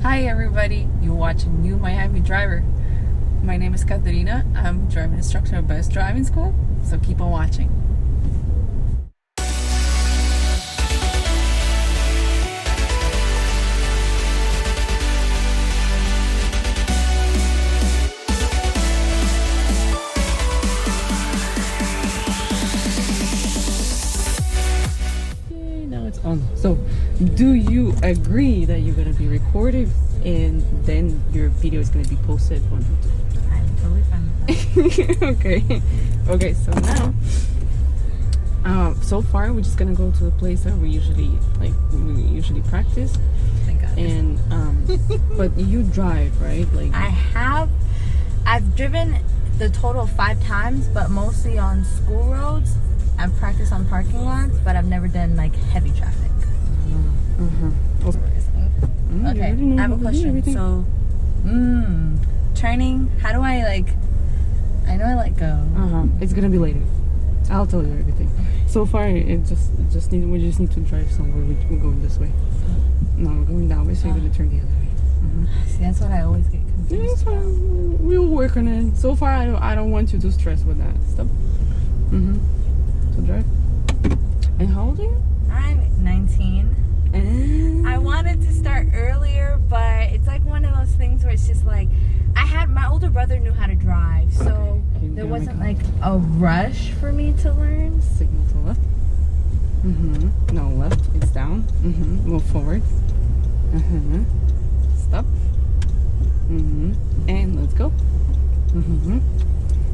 Hi everybody, you're watching New Miami Driver. My name is Katerina. I'm driving instructor at Best Driving School, so keep on watching. Yay, now it's on. So, do you agree that you're gonna be recorded and then your video is gonna be posted on YouTube? I'm totally fine with that. Okay, so now so far we're just gonna go to the place that we usually practice. Thank God. And but you drive, right? Like I've driven the total of 5 times, but mostly on school roads. I've practiced on parking lots, but I've never done like heavy traffic. Okay, I have a question. So, turning, how do I I know I let go. It's gonna be later. I'll tell you everything. So far, we just need to drive somewhere. We're going this way. No, we're going that way, so you're gonna turn the other way. See, that's what I always get Yeah, confused. it's fine. We'll work on it. So far, I don't want you to stress with that. Stop. So drive. And how old are you? I'm 19. And I wanted to start earlier, but it's like one of those things where it's just like my older brother knew how to drive, so Okay, there here we wasn't go. like a rush for me to learn. Signal to left. No, left. It's down. Move forward. Stop. And let's go.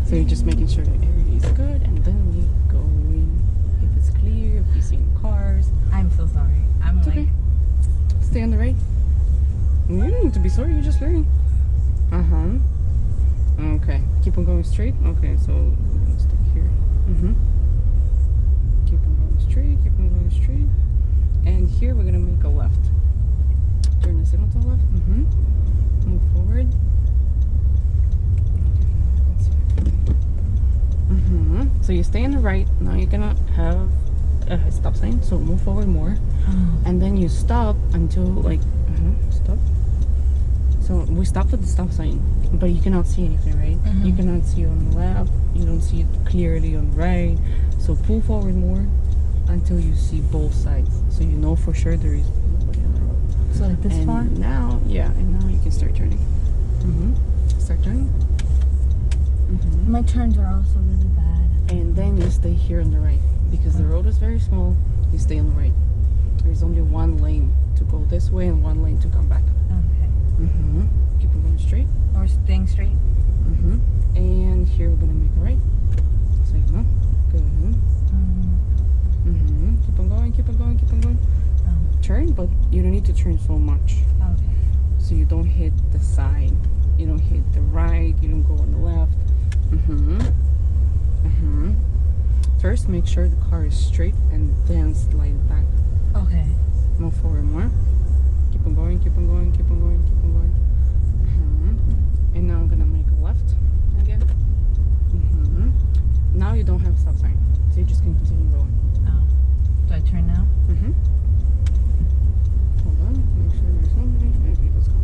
So you're just making sure the area is good, and then we go in. If it's clear, if you see cars, I'm so sorry. I'm it's like, okay. Stay on the right. You don't need to be sorry. You're just learning. Okay. Keep on going straight. Okay, so we're gonna stay here. Keep on going straight. Keep on going straight. And here we're gonna make a left. Turn the signal to the left. Move forward. So you stay on the right. Now you're gonna have a stop sign. So move forward more, and then you stop until stop. So we stopped at the stop sign, but you cannot see anything, right? You cannot see on the left. You don't see it clearly on the right. So pull forward more until you see both sides, so you know for sure there is nobody on the road. so like this And far? now, and now you can start turning. Start turning. My turns are also really bad. And then you stay here on the right, because the road is very small. You stay on the right. There's only one lane to go this way and one lane to come back. Okay. Keep on going straight. Or staying straight? And here we're gonna make a right. So you know. Good. Keep on going, keep on going, keep on going. Turn, but you don't need to turn so much. Okay. So you don't hit the side. You don't hit the right. You don't go on the left. First, make sure the car is straight and then slide it back. Okay. Move forward more. Keep on going, keep on going, keep on going, keep on going. And now I'm gonna make a left again. Now you don't have a stop sign, so you just can continue going. Oh. Do I turn now? Hold on, make sure there's nobody. Okay, let's go.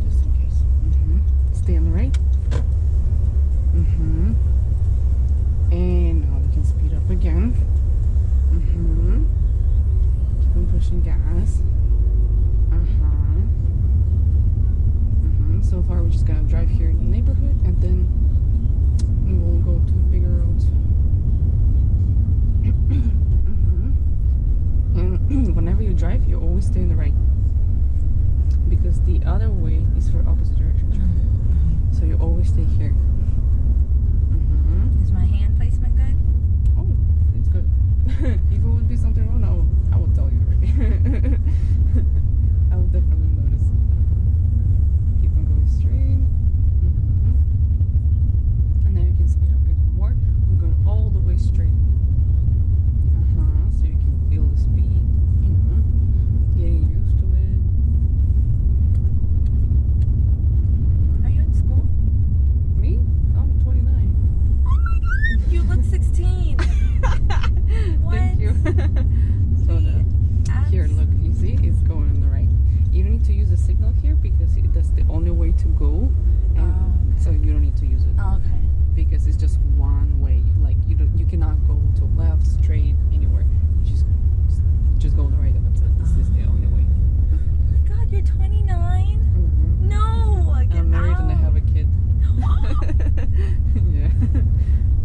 Just in case. Stay on the right. And now we can speed up again. Keep on pushing gas. So far we're just gonna drive here in the neighborhood, and then we will go to bigger roads. And whenever you drive, you always stay on the right, because the other way is for opposite direction traffic. So you always stay here. Is my hand placement good? Oh, it's good. If it would be something wrong, I would tell you. I will definitely notice. Keep on going straight. And then you can speed up even more. We're going all the way straight. So you can feel the speed. Getting used to it. Are you in school? Me? to use the signal here because that's the only way to go, and so you don't need to use it Okay. because it's just one way. Like you cannot go to left, straight, anywhere. You just go the right, and that's it. This is the only way. Oh my God, you're 29? Mm-hmm. No, get I'm married out. and I have a kid. Yeah.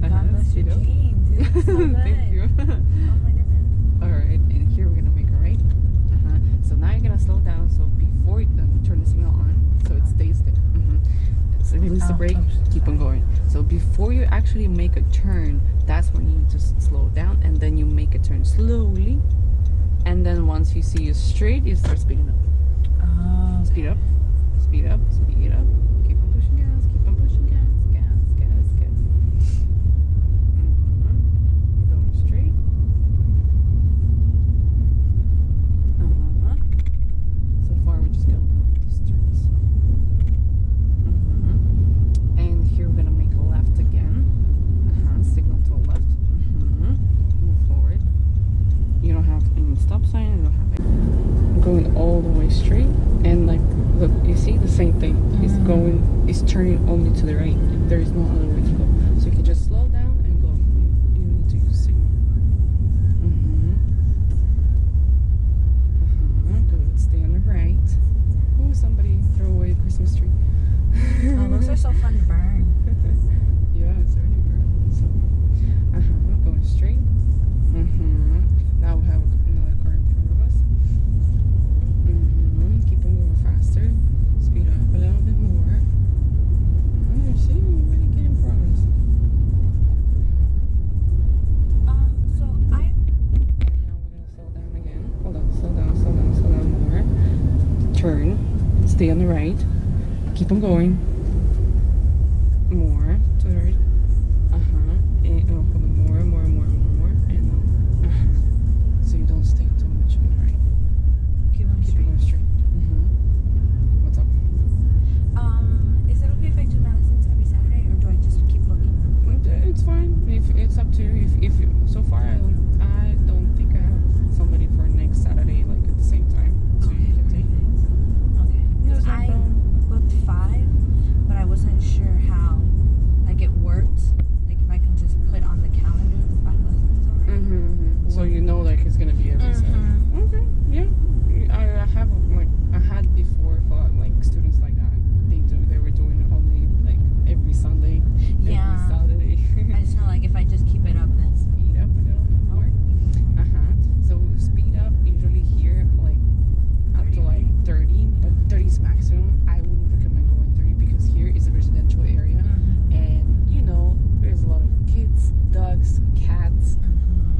God bless your Speed up. jeans. You look so good. Thank you. Oh my goodness. All right, and here we're gonna make a right. So now you're gonna slow down. So before you turn the signal on, so it stays there. So release the brake, keep on going. So before you actually make a turn, that's when you need to slow down, and then you make a turn slowly. And then once you see you straight, you start speeding up. Oh, Speed up, speed up, speed up. Keep on pushing gas, keep on pushing gas, gas. Going straight. So far we're just going these turns. And here we're gonna make a left again. Signal to a left. Move forward. You don't have any stop sign, you don't have any. I'm going all the way straight, and like look, you see the same thing. It's turning only to the right. There is no other way to go. So you can just slow down and go. You need to use signal. Good. Stay on the right. Oh, somebody throw away a Christmas tree. oh, those are so fun to burn. Yeah, it's already burned. So, going straight. Now we have another car in front of us. Keep on going faster. Speed up a little bit more. See, we're really getting progress. So I. And now we're gonna slow down again. Hold on, slow down more. Turn. Stay on the right. Keep on going. More to the right. And hold on, more. And so you don't stay too much on the right. Keep on Keep straight. going straight. What's up? Is it okay if I do my lessons every Saturday, or do I just keep booking? It's fine. If it's up to you. If you, so far I don't think I have somebody for next Saturday like at the same time, so you can take. Okay. Because No I problem. booked 5, but I wasn't sure how, like, it worked. Like, if I can just put on the calendar the 5 lessons already. So you know like it's gonna be every Saturday. Okay. Yeah. I have I had before for like students like that. They were doing it only like every Sunday. Yeah. Every Saturday. I just know, like, if I just keep it up, then. Speed up a little bit more. So speed up usually here like up to like 30, but 30 is maximum. I wouldn't recommend going 30 because here is a residential area, and you know there's a lot of kids, dogs, cats,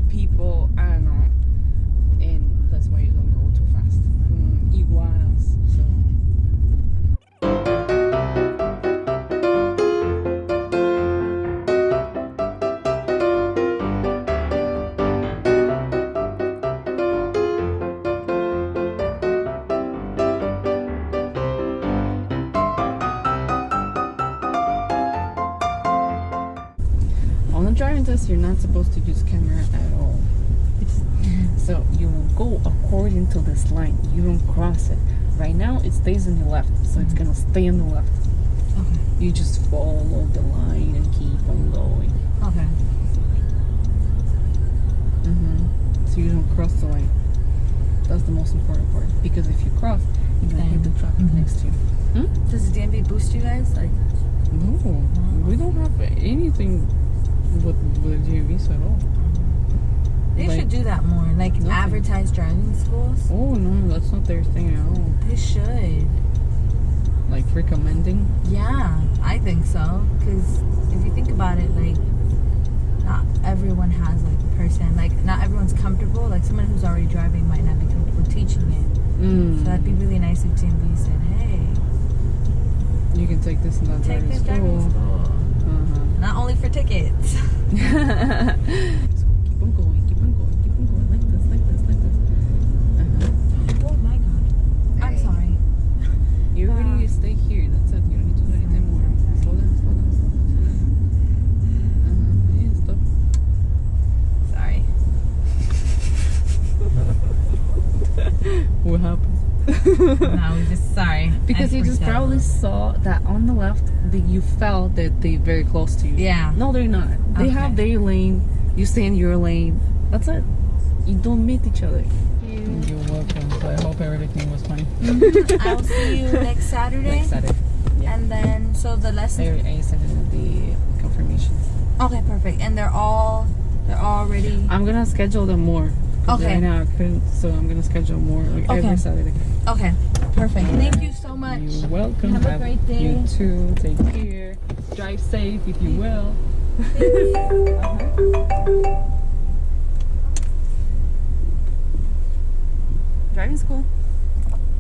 people. I don't know, and that's why you don't go too fast. Iguanas. So. On the driving test, you're not supposed to use camera at all. So you will go according to this line. You don't cross it. Right now, it stays on the left, so it's gonna stay on the left. Okay. You just follow the line and keep on going. Okay. So you don't cross the line. That's the most important part. Because if you cross, you're gonna hit the traffic next to you. Does the DMV boost you guys? Like, No, we don't have anything with DMVs at all. they Like- should do that more. Like, Nothing. advertise driving schools. Oh no, that's not their thing at all. They should. Like recommending. Yeah, I think so. Because if you think about it, like, not everyone has, like, a person. Like, not everyone's comfortable. Like, someone who's already driving might not be comfortable teaching it. So that'd be really nice if DMV said, hey, You can take this and that take driving this driving school. school. Not only for tickets. So keep on going, like this. Oh my god. I'm sorry. You already stay here. That's it. You don't need to do anything more. Slow down. Yeah, stop. Sorry. What happened? I was just sorry. Because I you just freaked out. probably saw that on the left, you felt that they're very close to you. Yeah. No, they're not. They have their lane. You stay in your lane. That's it. You don't meet each other. You're welcome. So I hope everything was fine. I will see you next Saturday. Next Saturday. Yeah. And then, so the lesson. I sent in the confirmations. Okay, perfect. And they're all ready. I'm gonna schedule them more. 'Cause Okay. Right now I couldn't, so I'm gonna schedule more like Okay. every Saturday. Okay, perfect. Thank you so much. You're welcome. Have a great day. You too. Take care. Drive safe if you will. Driving school.